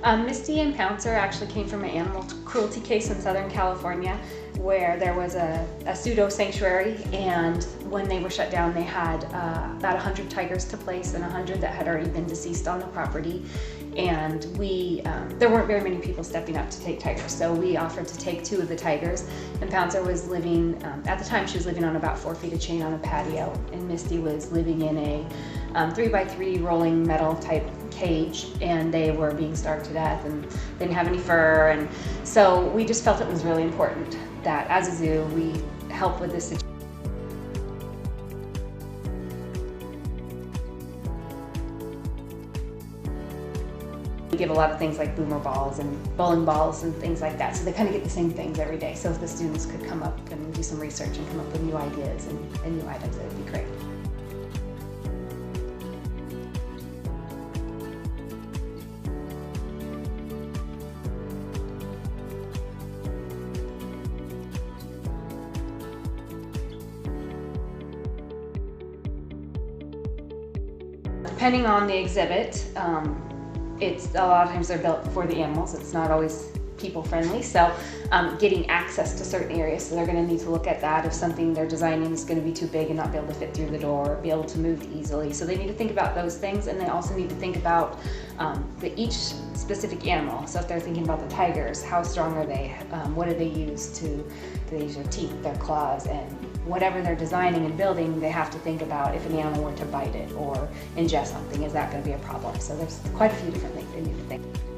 Misty and Pouncer actually came from an animal cruelty case in Southern California where there was a pseudo sanctuary, and when they were shut down they had about 100 tigers to place and 100 that had already been deceased on the property. And there weren't very many people stepping up to take tigers, so we offered to take 2 of the tigers. And Pouncer was living, at the time she was living on about 4 feet of chain on a patio, and Misty was living in a 3x3 rolling metal type cage, and they were being starved to death and they didn't have any fur. And so we just felt it was really important that as a zoo we help with this situation. We give a lot of things like boomer balls and bowling balls and things like that, so they kind of get the same things every day. So if the students could come up and do some research and come up with new ideas and new items, that would be great. Depending on the exhibit, it's a lot of times they're built for the animals. It's not always people friendly, so getting access to certain areas, so they're going to need to look at that. If something they're designing is going to be too big and not be able to fit through the door, be able to move easily, so they need to think about those things. And they also need to think about each specific animal. So if they're thinking about the tigers, how strong are they? What do they use do they use their teeth, their claws? And whatever they're designing and building, they have to think about if an animal were to bite it or ingest something, is that going to be a problem? So there's quite a few different things they need to think.